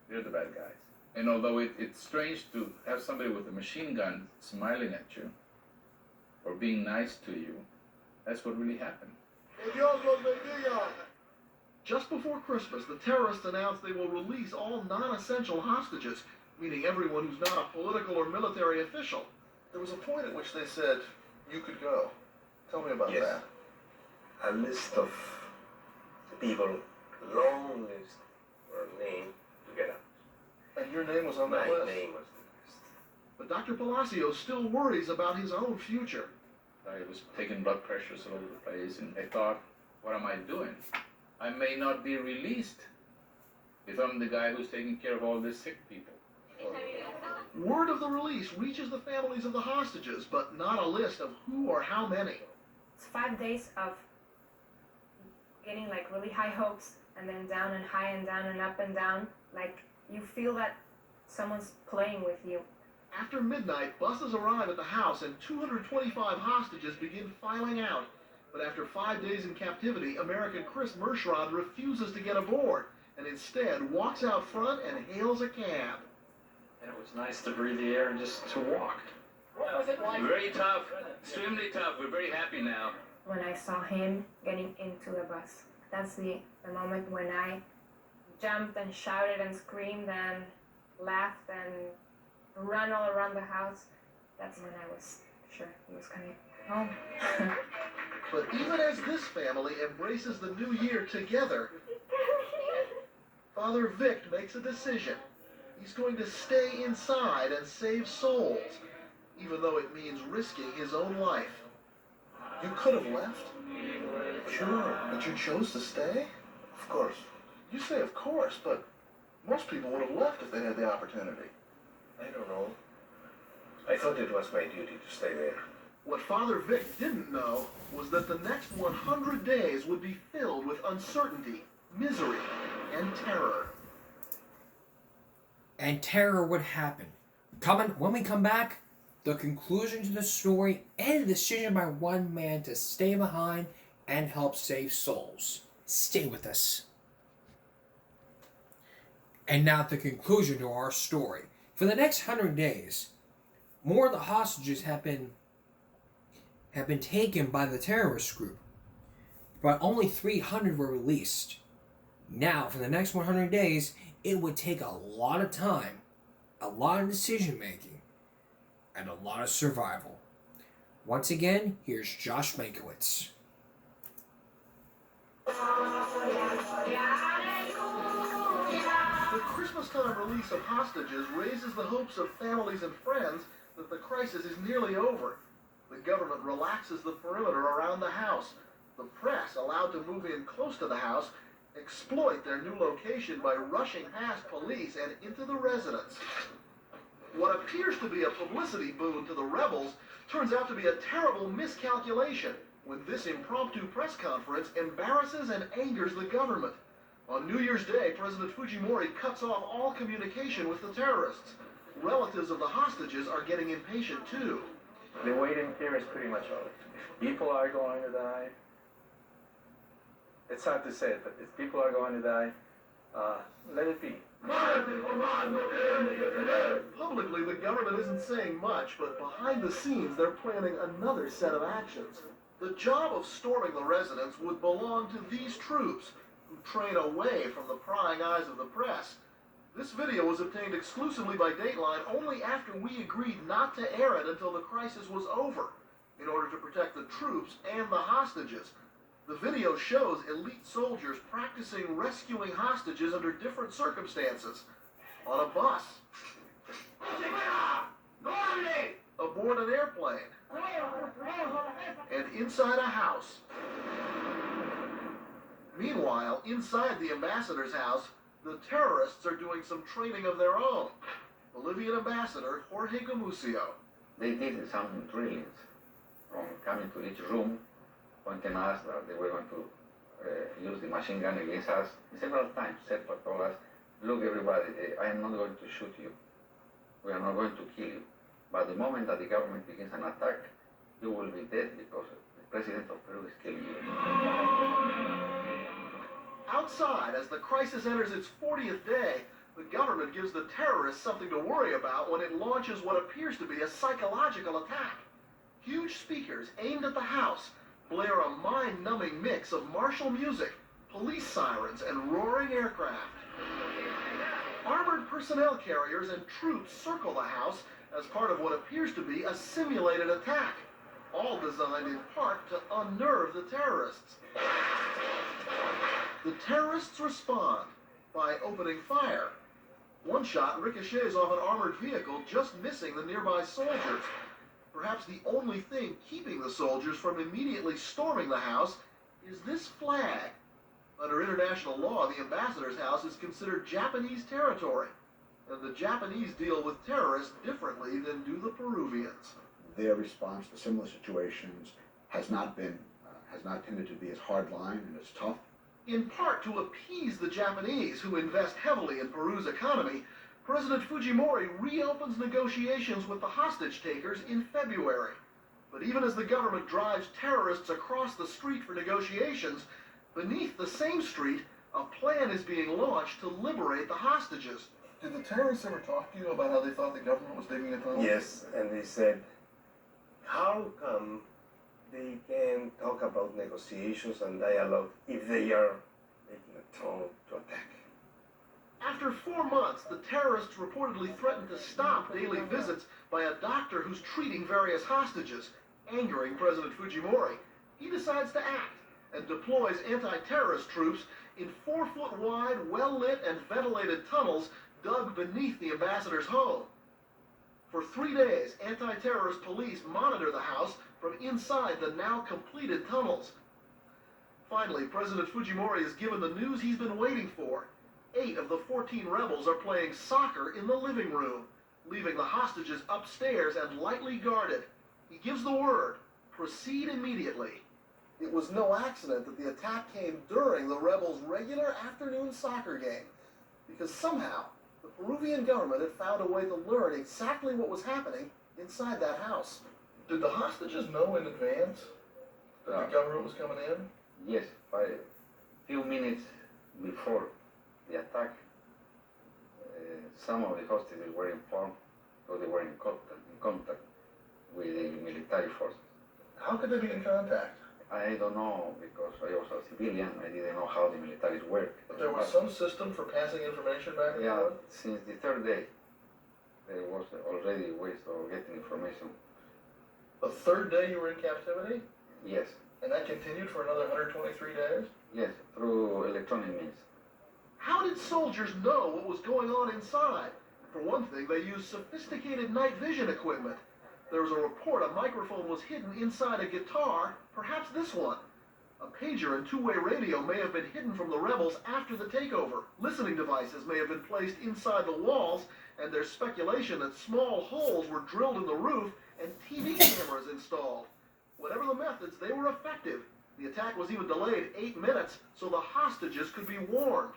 they're the bad guys. And although it's strange to have somebody with a machine gun smiling at you or being nice to you, that's what really happened. Just before Christmas, the terrorists announced they will release all non-essential hostages, meaning everyone who's not a political or military official. There was a point at which they said you could go. Tell me about that. A list of people, long list, were named to get out. And your name was on that list? My name was on the list. But Dr. Palacios still worries about his own future. I was taking blood pressures all over the place, and I thought, what am I doing? I may not be released if I'm the guy who's taking care of all these sick people. Word of the release reaches the families of the hostages, but not a list of who or how many. It's 5 days of getting like really high hopes and then down and high and down and up and down. Like you feel that someone's playing with you. After midnight, buses arrive at the house and 225 hostages begin filing out. But after 5 days in captivity, American Chris Mershron refuses to get aboard and instead walks out front and hails a cab. And it was nice to breathe the air and just to walk. What was it like? Very tough, extremely tough. We're very happy now. When I saw him getting into the bus, that's the moment when I jumped and shouted and screamed and laughed and ran all around the house, that's when I was sure he was coming home. But even as this family embraces the new year together, Father Vic makes a decision. He's going to stay inside and save souls, even though it means risking his own life. You could have left. Sure, but you chose to stay? Of course. You say of course, but most people would have left if they had the opportunity. I don't know. I thought it was my duty to stay there. What Father Vic didn't know was that the next 100 days would be filled with uncertainty, misery, and terror. And terror would happen. When we come back, the conclusion to the story and a decision by one man to stay behind and help save souls. Stay with us. And now the conclusion to our story. For the next 100 days, more of the hostages have been taken by the terrorist group, but only 300 were released. Now, for the next 100 days, it would take a lot of time, a lot of decision making, and a lot of survival. Once again, here's Josh Mankiewicz. The Christmas-time release of hostages raises the hopes of families and friends that the crisis is nearly over. The government relaxes the perimeter around the house. The press, allowed to move in close to the house, exploit their new location by rushing past police and into the residence. What appears to be a publicity boon to the rebels turns out to be a terrible miscalculation when this impromptu press conference embarrasses and angers the government. On New Year's Day, President Fujimori cuts off all communication with the terrorists. Relatives of the hostages are getting impatient too. The waiting period is pretty much over. People are going to die. It's hard to say it, but if people are going to die, let it be. Publicly, the government isn't saying much, but behind the scenes, they're planning another set of actions. The job of storming the residence would belong to these troops, who train away from the prying eyes of the press. This video was obtained exclusively by Dateline only after we agreed not to air it until the crisis was over, in order to protect the troops and the hostages. The video shows elite soldiers practicing rescuing hostages under different circumstances. On a bus. Aboard an airplane. And inside a house. Meanwhile, inside the ambassador's house, the terrorists are doing some training of their own. Bolivian ambassador Jorge Gumucio. They did some drillings from coming to each room, pointing us that they were going to use the machine gun against us. Several times, Serpa told us, look everybody, I am not going to shoot you. We are not going to kill you. But the moment that the government begins an attack, you will be dead because the president of Peru is killing you. Outside, as the crisis enters its 40th day, the government gives the terrorists something to worry about when it launches what appears to be a psychological attack. Huge speakers aimed at the house blare a mind-numbing mix of martial music, police sirens, and roaring aircraft. Armored personnel carriers and troops circle the house as part of what appears to be a simulated attack, all designed in part to unnerve the terrorists. The terrorists respond by opening fire. One shot ricochets off an armored vehicle, just missing the nearby soldiers. Perhaps the only thing keeping the soldiers from immediately storming the house is this flag. Under international law, the ambassador's house is considered Japanese territory, and the Japanese deal with terrorists differently than do the Peruvians. Their response to similar situations has not tended to be as hardline and as tough. In part to appease the Japanese, who invest heavily in Peru's economy, President Fujimori reopens negotiations with the hostage takers in February. But even as the government drives terrorists across the street for negotiations, beneath the same street, a plan is being launched to liberate the hostages. Did the terrorists ever talk to you about how they thought the government was digging a tunnel? Yes, and they said, how come they can talk about negotiations and dialogue if they are making a tunnel to attack? After 4 months, the terrorists reportedly threatened to stop daily visits by a doctor who's treating various hostages, angering President Fujimori. He decides to act and deploys anti-terrorist troops in 4-foot-wide, well-lit and ventilated tunnels dug beneath the ambassador's home. For 3 days, anti-terrorist police monitor the house from inside the now completed tunnels. Finally, President Fujimori is given the news he's been waiting for. 8 of the 14 rebels are playing soccer in the living room, leaving the hostages upstairs and lightly guarded. He gives the word, proceed immediately. It was no accident that the attack came during the rebels' regular afternoon soccer game, because somehow the Peruvian government had found a way to learn exactly what was happening inside that house. Did the hostages know in advance that the government was coming in? Yes, a few minutes before the attack, some of the hostages were informed, so they were in contact with the military forces. How could they be in contact? I don't know, because I was a civilian, I didn't know how the militaries work. But there was some system for passing information back and forth? Since the third day, there was already ways of getting information. The third day you were in captivity? Yes. And that continued for another 123 days? Yes, through electronic means. How did soldiers know what was going on inside? For one thing, they used sophisticated night vision equipment. There was a report a microphone was hidden inside a guitar, perhaps this one. A pager and two-way radio may have been hidden from the rebels after the takeover. Listening devices may have been placed inside the walls, and there's speculation that small holes were drilled in the roof and TV cameras installed. Whatever the methods, they were effective. The attack was even delayed 8 minutes so the hostages could be warned.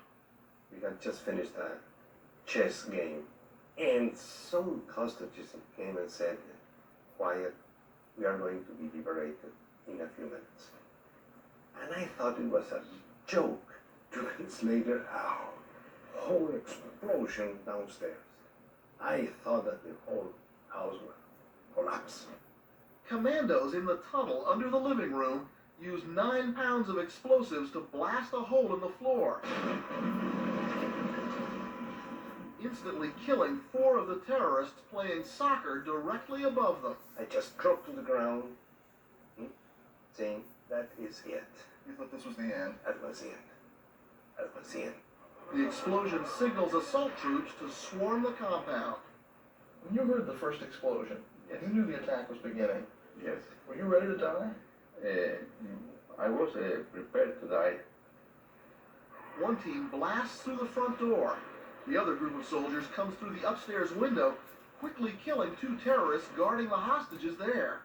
We had just finished a chess game, and some hostages came and said, "Quiet, we are going to be liberated in a few minutes." And I thought it was a joke. 2 minutes later, a whole explosion downstairs. I thought that the whole house would collapse. Commandos in the tunnel under the living room used 9 pounds of explosives to blast a hole in the floor, instantly killing 4 of the terrorists playing soccer directly above them. I just dropped to the ground, saying, "That is it." You thought this was the end? That was it. That was it. The explosion signals assault troops to swarm the compound. When you heard the first explosion, you knew the attack was beginning. Yes. Were you ready to die? I was prepared to die. One team blasts through the front door. The other group of soldiers comes through the upstairs window, quickly killing 2 terrorists guarding the hostages there.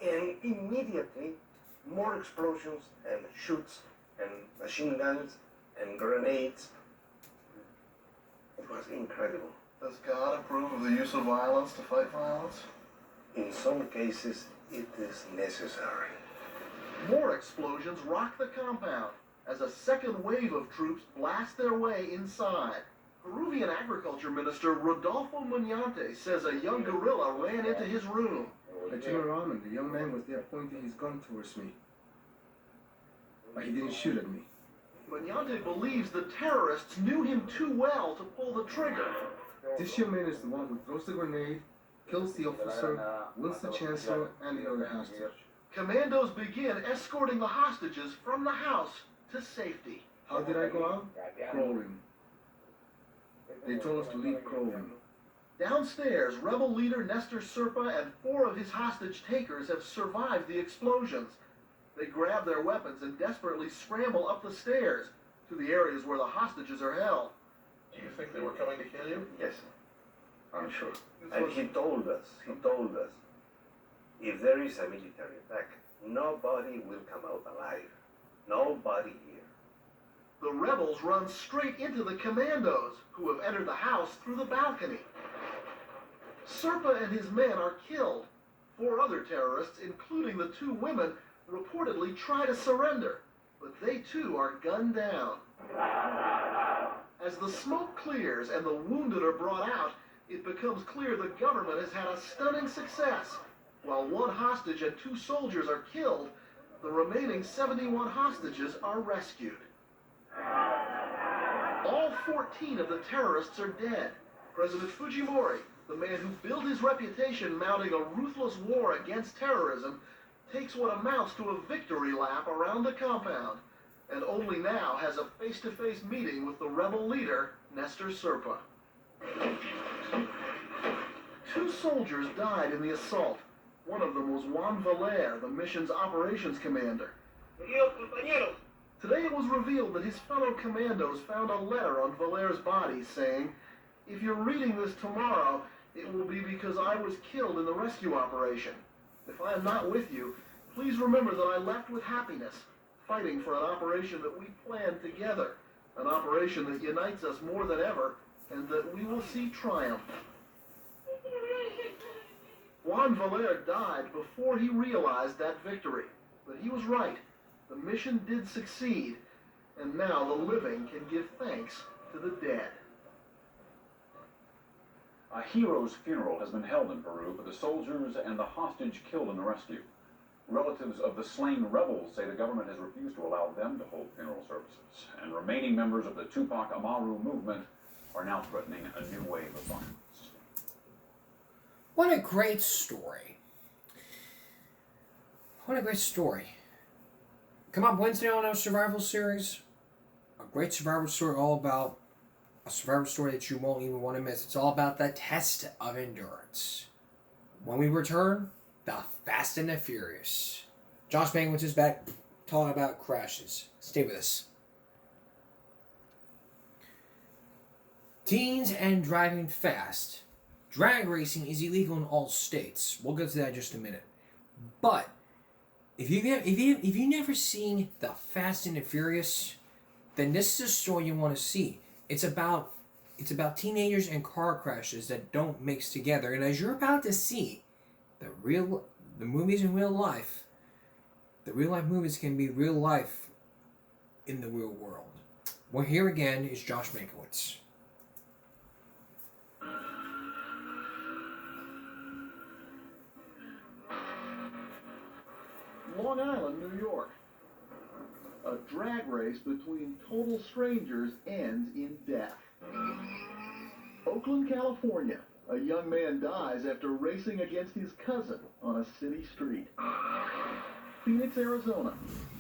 And immediately, more explosions and shoots and machine guns and grenades. It was incredible. Does God approve of the use of violence to fight violence? In some cases, it is necessary. More explosions rock the compound as a second wave of troops blast their way inside. Peruvian Agriculture Minister Rodolfo Muñante says a young guerrilla ran into his room. I turned around and the young man was there pointing his gun towards me. But he didn't shoot at me. Muñante believes the terrorists knew him too well to pull the trigger. This young man is the one who throws the grenade, kills the officer, wins the chancellor, and the other hostage. Commandos begin escorting the hostages from the house to safety. How did I go out? Crawling. They told us to leave crawling. Downstairs, rebel leader Nestor Serpa and 4 of his hostage takers have survived the explosions. They grab their weapons and desperately scramble up the stairs to the areas where the hostages are held. Do you think they were coming to kill you? Yes, I'm sure. And he told us, if there is a military attack, nobody will come out alive. Nobody here. The rebels run straight into the commandos, who have entered the house through the balcony. Serpa and his men are killed. 4 other terrorists, including the 2 women, reportedly try to surrender, but they too are gunned down. As the smoke clears and the wounded are brought out, it becomes clear the government has had a stunning success. While 1 hostage and 2 soldiers are killed, the remaining 71 hostages are rescued. All 14 of the terrorists are dead. President Fujimori, the man who built his reputation mounting a ruthless war against terrorism, takes what amounts to a victory lap around the compound, and only now has a face-to-face meeting with the rebel leader, Nestor Serpa. 2 soldiers died in the assault. One of them was Juan Valer, the mission's operations commander. Today it was revealed that his fellow commandos found a letter on Valer's body saying, "If you're reading this tomorrow, it will be because I was killed in the rescue operation. If I am not with you, please remember that I left with happiness, fighting for an operation that we planned together, an operation that unites us more than ever, and that we will see triumph." Juan Valer died before he realized that victory, but he was right. The mission did succeed, and now the living can give thanks to the dead. A hero's funeral has been held in Peru for the soldiers and the hostage killed in the rescue. Relatives of the slain rebels say the government has refused to allow them to hold funeral services, and remaining members of the Tupac Amaru movement are now threatening a new wave of violence. What a great story. What a great story. Come up Wednesday on our survival series. A great survival story, all about a survival story that you won't even want to miss. It's all about the test of endurance. When we return, the Fast and the Furious. Josh Mankiewicz is back talking about crashes. Stay with us. Teens and driving fast. Drag racing is illegal in all states. We'll get to that in just a minute. But if you've never seen the Fast and the Furious, then this is a story you want to see. It's about teenagers and car crashes that don't mix together. And as you're about to see, the movies in real life, the real life movies can be real life in the real world. Well, here again is Josh Mankiewicz. Long Island, New York. A drag race between total strangers ends in death. Oakland, California. A young man dies after racing against his cousin on a city street. Phoenix, Arizona.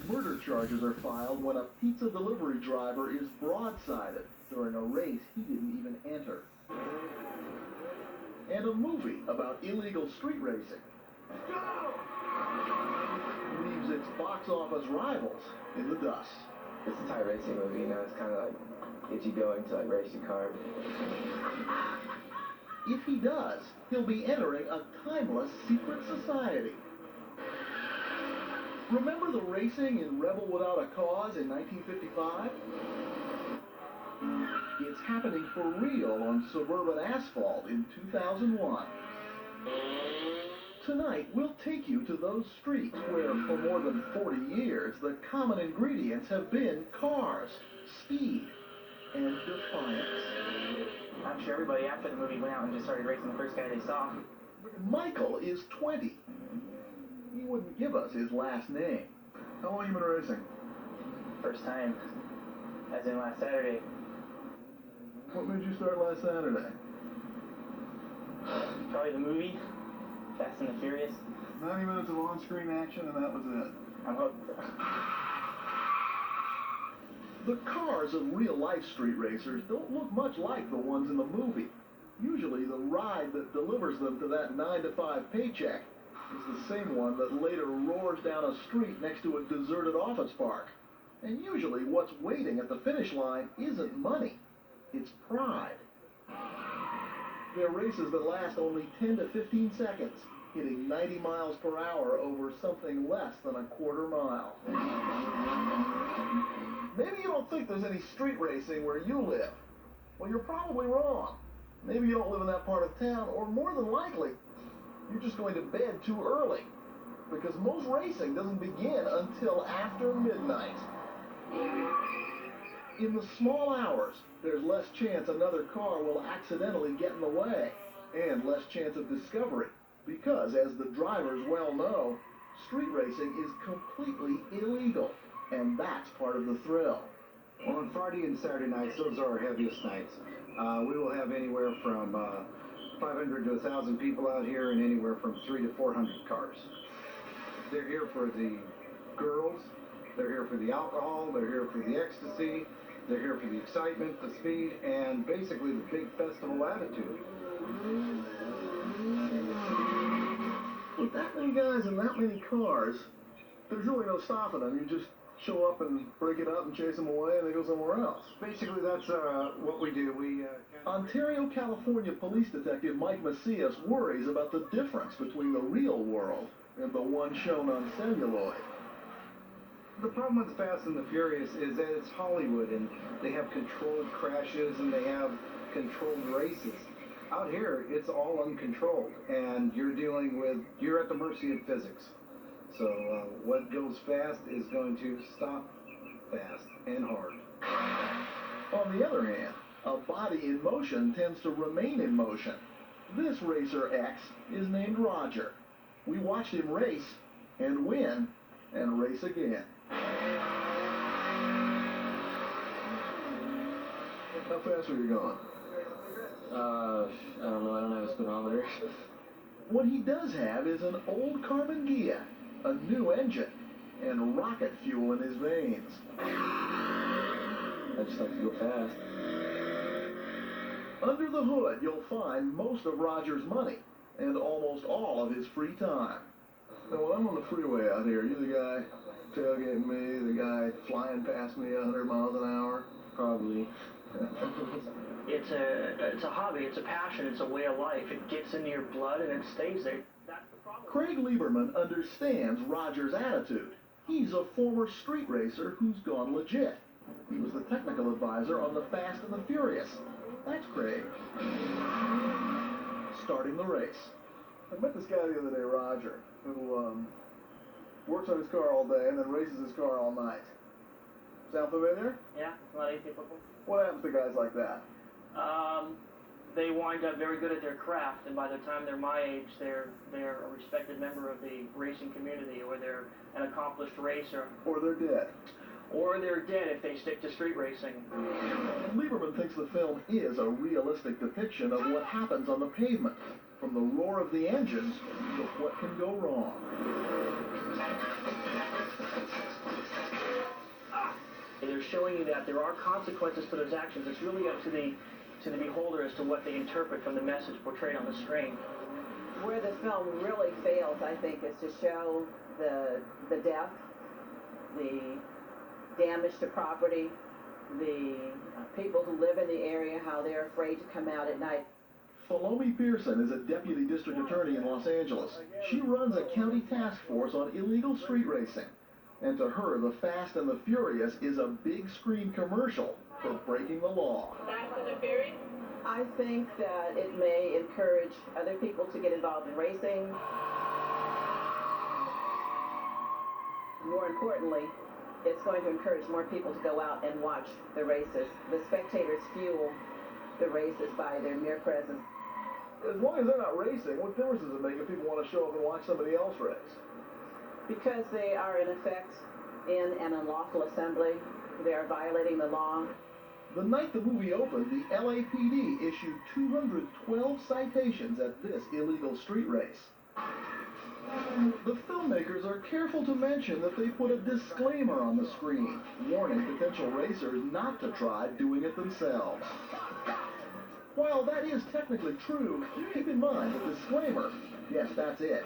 Murder charges are filed when a pizza delivery driver is broadsided during a race he didn't even enter. And a movie about illegal street racing leaves its box office rivals in the dust. It's a Thai racing movie, it's kind of like gets you going to race your car. If he does, he'll be entering a timeless secret society. Remember the racing in Rebel Without a Cause in 1955? It's happening for real on suburban asphalt in 2001. Tonight, we'll take you to those streets where, for more than 40 years, the common ingredients have been cars, speed, and defiance. I'm sure everybody after the movie went out and just started racing the first guy they saw. Michael is 20. He wouldn't give us his last name. How long have you been racing? First time, as in last Saturday. What made you start last Saturday? Probably the movie, Fast and the Furious. 90 minutes of on-screen action and that was it. I'm hooked. The cars of real-life street racers don't look much like the ones in the movie. Usually the ride that delivers them to that 9-to-5 paycheck is the same one that later roars down a street next to a deserted office park. And usually what's waiting at the finish line isn't money, it's pride. They're races that last only 10 to 15 seconds, hitting 90 miles per hour over something less than a quarter mile. Maybe you don't think there's any street racing where you live. Well, you're probably wrong. Maybe you don't live in that part of town, or more than likely, you're just going to bed too early. Because most racing doesn't begin until after midnight. In the small hours, there's less chance another car will accidentally get in the way, and less chance of discovery. Because, as the drivers well know, street racing is completely illegal. And that's part of the thrill. On Friday and Saturday nights, those are our heaviest nights. We will have anywhere from 500 to 1,000 people out here and anywhere from 300 to 400 cars. They're here for the girls, they're here for the alcohol, they're here for the ecstasy, they're here for the excitement, the speed, and basically the big festival attitude. With that many guys and that many cars, there's really no stopping them. You just show up and break it up and chase them away and they go somewhere else. Basically, that's what we do. Ontario, California police detective Mike Macias worries about the difference between the real world and the one shown on celluloid. The problem with Fast and the Furious is that it's Hollywood and they have controlled crashes and they have controlled races. Out here, it's all uncontrolled and you're at the mercy of physics. So what goes fast is going to stop fast and hard. On the other hand, a body in motion tends to remain in motion. This Racer X is named Roger. We watched him race and win and race again. How fast were you going? I don't know. I don't have a speedometer. What he does have is an old carbon Ghia, a new engine, and rocket fuel in his veins. I just like to go fast. Under the hood, you'll find most of Roger's money and almost all of his free time. Now, when I'm on the freeway out here, you the guy tailgating me, the guy flying past me 100 miles an hour? Probably. It's a hobby, it's a passion, it's a way of life. It gets into your blood and it stays there. That's the problem. Craig Lieberman understands Roger's attitude. He's a former street racer who's gone legit. He was the technical advisor on the Fast and the Furious. That's Craig. Starting the race. I met this guy the other day, Roger, who works on his car all day and then races his car all night. Sound familiar? Yeah, a lot of people. What happens to guys like that? They wind up very good at their craft, and by the time they're my age, they're a respected member of the racing community, or they're an accomplished racer. Or they're dead. Or they're dead if they stick to street racing. Lieberman thinks the film is a realistic depiction of what happens on the pavement, from the roar of the engines to what can go wrong. They're showing you that there are consequences to those actions. It's really up to the beholder as to what they interpret from the message portrayed on the screen. Where the film really fails, I think, is to show the death, the damage to property, the people who live in the area, how they're afraid to come out at night. Salome Pearson is a deputy district attorney in Los Angeles. She runs a county task force on illegal street racing. And to her, the Fast and the Furious is a big screen commercial for breaking the law. Fast and the Furious? I think that it may encourage other people to get involved in racing. More importantly, it's going to encourage more people to go out and watch the races. The spectators fuel the races by their mere presence. As long as they're not racing, what difference does it make if people want to show up and watch somebody else race? Because they are, in effect, in an unlawful assembly. They are violating the law. The night the movie opened, the LAPD issued 212 citations at this illegal street race. The filmmakers are careful to mention that they put a disclaimer on the screen, warning potential racers not to try doing it themselves. While that is technically true, keep in mind the disclaimer, yes, that's it,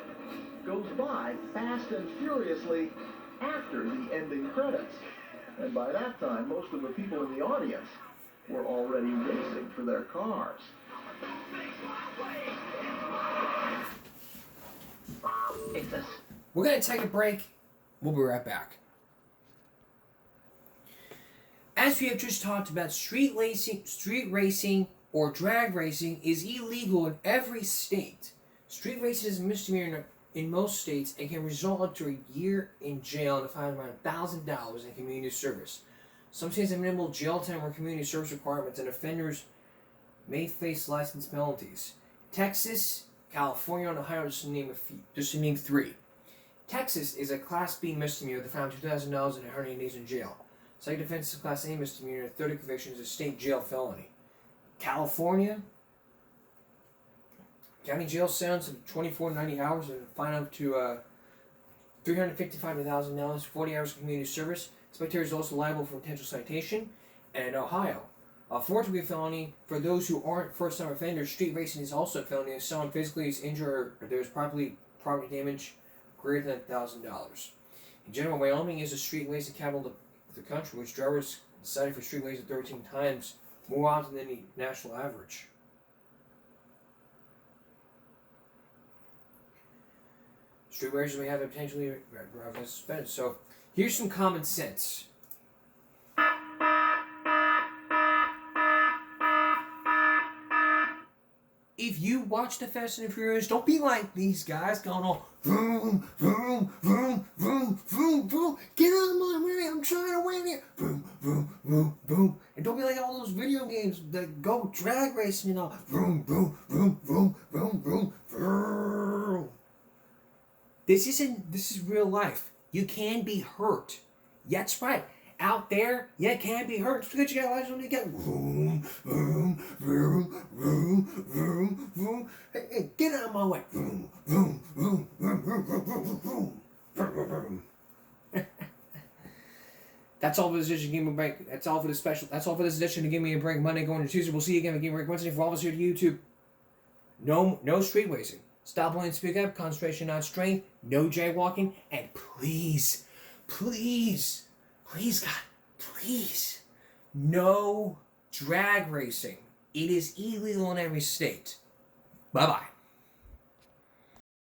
goes by fast and furiously after the ending credits. And by that time, most of the people in the audience were already racing for their cars. We're going to take a break. We'll be right back. As we have just talked about, street racing or drag racing is illegal in every state. Street racing is a misdemeanor in most states and can result to a year in jail and a fine of around $1,000 in community service. Some states have minimal jail time or community service requirements, and offenders may face license penalties. Texas, California, and Ohio, just to name three. Texas is a Class B misdemeanor with a fine of $2,000 and 180 days in jail. Second offense is Class A misdemeanor. Third conviction is a state jail felony. California, county jail sentence of 24 to 90 hours and a fine up to $355 to $1,000, 40 hours of community service. Spectator is also liable for potential citation. And in Ohio, a fourth degree felony for those who aren't first-time offenders. Street racing is also a felony if someone physically is injured or there's property damage greater than $1,000. In general, Wyoming is the street racing capital of the country, which drivers cited for street racing 13 times more often than the national average. Street racers may have a potentially suspended. So here's some common sense. If you watch the Fast and the Furious, don't be like these guys going all vroom, vroom, vroom, vroom, vroom, vroom. Get out of my way, I'm trying to win it. Vroom, vroom, vroom, vroom. And don't be like all those video games that go drag racing and all. Vroom, vroom, vroom, vroom, vroom, vroom, vroom. This is real life. You can be hurt. That's right. Out there, you can be hurt. Just because you got lights on, you get vroom, vroom, vroom, vroom, vroom, vroom. Hey, get out of my way. Vroom, vroom, vroom, vroom, vroom, vroom, vroom, vroom, vroom, vroom. That's all for this edition of Give Me a Break. That's all for this special. That's all for this edition of Give Me a Break. Monday going to Tuesday. We'll see you again with Give Me a Break Wednesday. For all of us here at YouTube, no street racing. Stop playing, speak up. Concentration, not strength. No jaywalking. And please, God, please, no drag racing. It is illegal in every state. Bye-bye.